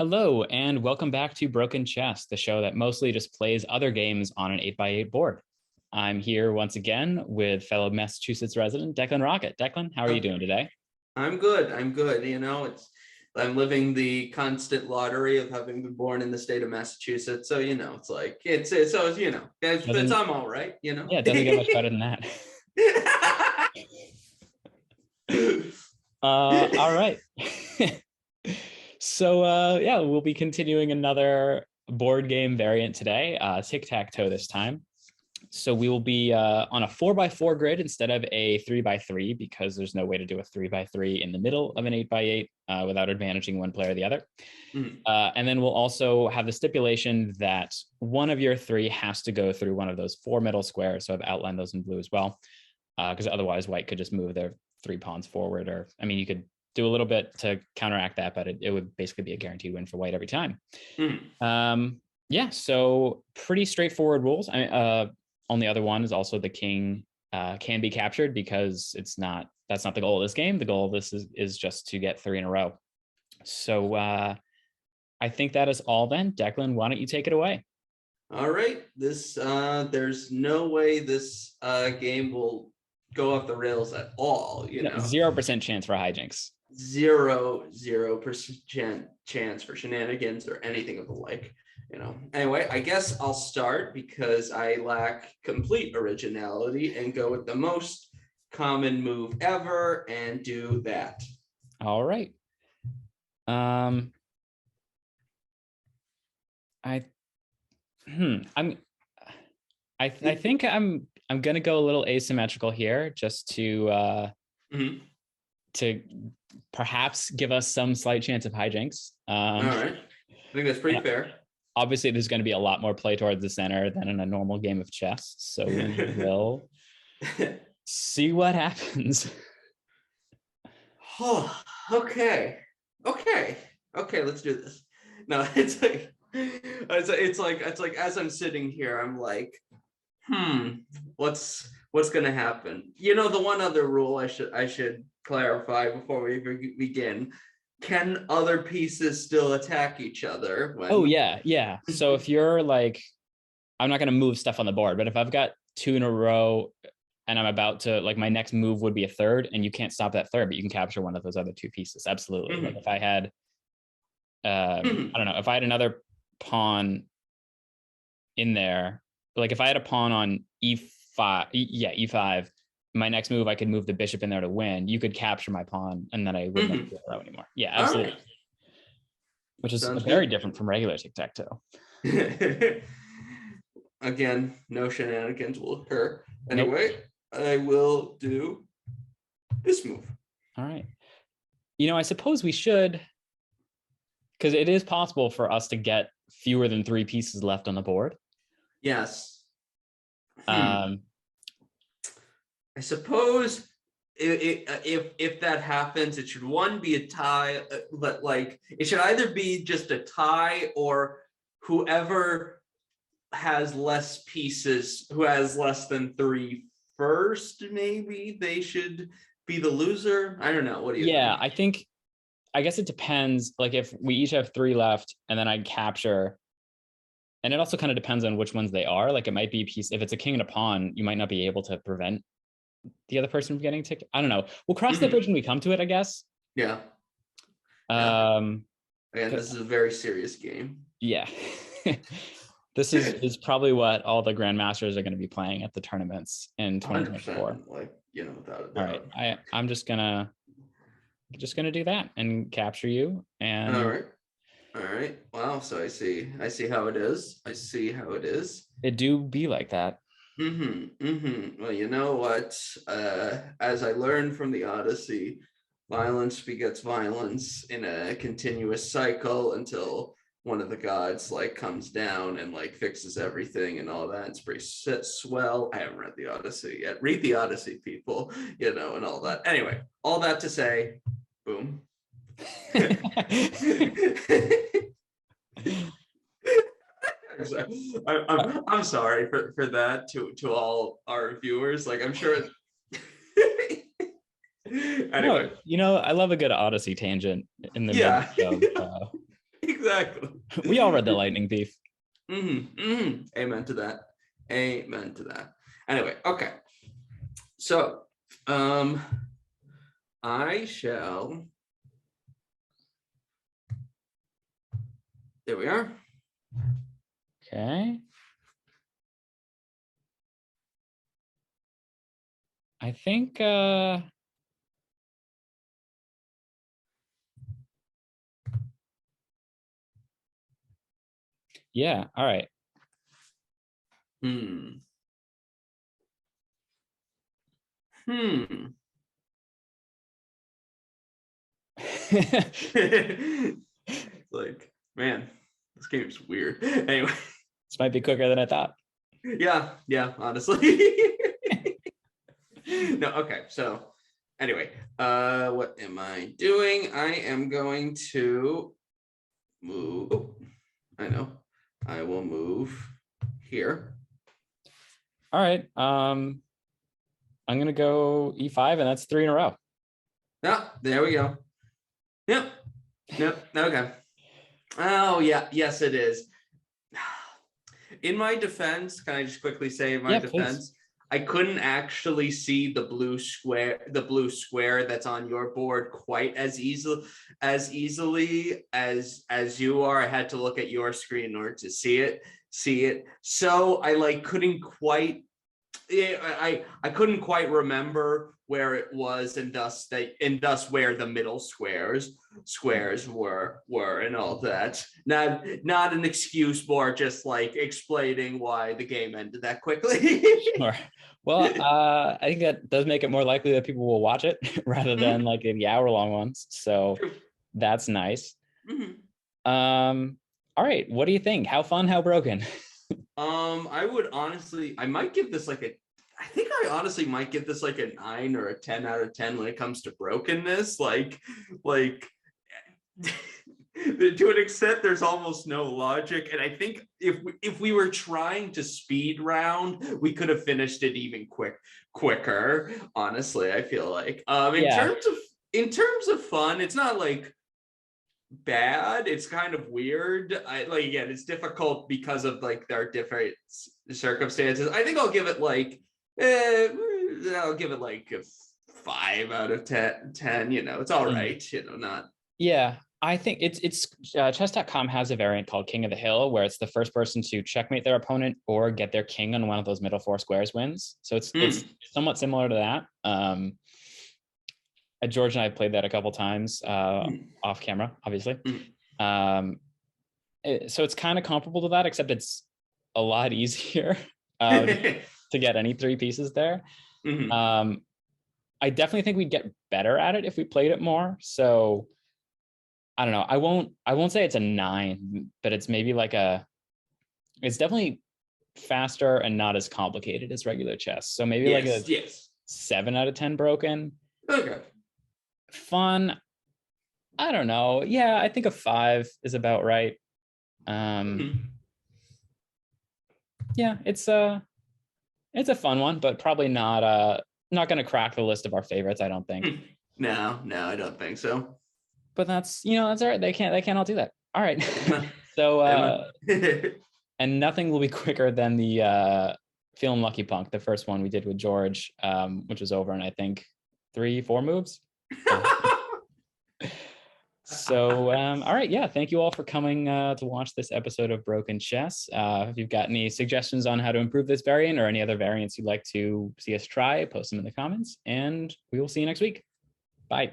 Hello, and welcome back to Broken Chess, the show that mostly just plays other games on an 8x8 board. I'm here once again with fellow Massachusetts resident Declan Rocket. Declan, how are you doing today? I'm good. I'm good. I'm living the constant lottery of having been born in the state of Massachusetts. So, I'm all right, Yeah, it doesn't get much better than that. All right. So yeah, we'll be continuing another board game variant today, Tic-Tac-Toe this time. So we will be on a 4x4 grid instead of a 3x3 because there's no way to do a 3x3 in the middle of an 8x8 without advantaging one player or the other. And then we'll also have the stipulation that one of your three has to go through one of those four middle squares. So I've outlined those in blue as well, because otherwise white could just move their three pawns forward. Or, I mean, you could do a little bit to counteract that, but it would basically be a guaranteed win for white every time. Yeah, so pretty straightforward rules. Only other one is also the king can be captured because that's not the goal of this game. The goal of this is just to get three in a row. So I think that is all then. Declan, why don't you take it away? All right. There's no way this game will go off the rails at all. 0% chance for hijinks. 0% chance for shenanigans or anything of the like. Anyway, I guess I'll start because I lack complete originality and go with the most common move ever and do that. All right. I think I'm gonna go a little asymmetrical here just to perhaps give us some slight chance of hijinks. All right. I think that's pretty fair. Obviously, there's going to be a lot more play towards the center than in a normal game of chess. So we will see what happens. Oh, okay. Let's do this. No, it's like as I'm sitting here, I'm like, what's gonna happen? The one other rule I should clarify before we begin. Can other pieces still attack each other? Oh, yeah. So if you're like, I'm not going to move stuff on the board, but if I've got two in a row and I'm about to, like, my next move would be a third, and you can't stop that third, but you can capture one of those other two pieces. Absolutely. Like if I had, I don't know, if I had another pawn in there, like if I had a pawn on E5, my next move, I could move the bishop in there to win. You could capture my pawn, and then I wouldn't have to row anymore. Yeah, absolutely. Right. Which is very different from regular tic-tac-toe. Again, no shenanigans will occur. Anyway, I will do this move. All right. I suppose we should, because it is possible for us to get fewer than three pieces left on the board. Yes. I suppose if that happens, it should be a tie, but like it should either be just a tie or whoever has less pieces, who has less than three first, maybe they should be the loser. I don't know. What do you think? I guess it depends. Like if we each have three left and then I'd capture, and it also kind of depends on which ones they are. Like it might be a piece, if it's a king and a pawn, you might not be able to prevent the other person from getting ticket. I don't know. We'll cross that bridge when we come to it, I guess. Yeah. Again, this is a very serious game. Yeah. This is probably what all the grandmasters are going to be playing at the tournaments in 2024. Like, without a doubt. All right. I'm just gonna do that and capture you. And all right. Wow. So I see how it is. It do be like that. Well, you know what? As I learned from the Odyssey, violence begets violence in a continuous cycle until one of the gods comes down and fixes everything and all that. It's pretty swell. I haven't read the Odyssey yet. Read the Odyssey, people, and all that. Anyway, all that to say, boom. I'm sorry for that to all our viewers. I'm sure. Anyway, I love a good Odyssey tangent in the middle of Exactly. We all read the Lightning Thief. Amen to that. Amen to that. Anyway, okay. So, I shall. There we are. Okay. I think yeah, all right. Like, man, this game's weird. Anyway. This might be quicker than I thought. Yeah, honestly. No, okay. So anyway, what am I doing? I am going to move. Oh, I know. I will move here. All right. I'm gonna go E5, and that's 3 in a row. Yeah, there we go. Yep. Okay. Oh yeah, yes, it is. In my defense, can I just quickly say in my defense? Please. I couldn't actually see the blue square that's on your board quite as easily as you are. I had to look at your screen in order to see it. So I couldn't quite. I couldn't quite remember where it was, and thus where the middle squares were and all that. Not an excuse, more just like explaining why the game ended that quickly. Sure. Well, I think that does make it more likely that people will watch it rather than like the hour-long ones. So that's nice. All right, what do you think? How fun, how broken? I might give this like I think I honestly might give this like a 9 or a 10 out of 10 when it comes to brokenness. Like to an extent, there's almost no logic. And I think if we were trying to speed round, we could have finished it even quicker. Honestly, I feel like in terms of fun, it's not like bad. It's kind of weird. Again, it's difficult because of like their different circumstances. I think I'll give it like a 5 out of 10. It's all right. Not. Yeah, I think it's chess.com has a variant called King of the Hill, where it's the first person to checkmate their opponent or get their king on one of those middle 4 squares wins. So it's somewhat similar to that. George and I played that a couple times off camera, obviously. So it's kind of comparable to that, except it's a lot easier to get any 3 pieces there. I definitely think we'd get better at it if we played it more. So I don't know. I won't say it's a 9, but it's maybe like it's definitely faster and not as complicated as regular chess. So maybe like a 7 out of 10 broken. Okay. Fun, I don't know. Yeah, I think a 5 is about right. Yeah, it's a fun one, but probably not going to crack the list of our favorites, I don't think. No, I don't think so. But that's all right. They can't all do that. All right. So and nothing will be quicker than the Feeling Lucky Punk, the first one we did with George, which was over in I think 3-4 moves. So all right, yeah, thank you all for coming to watch this episode of Broken Chess. If you've got any suggestions on how to improve this variant or any other variants you'd like to see us try, post them in the comments, and we will see you next week. Bye.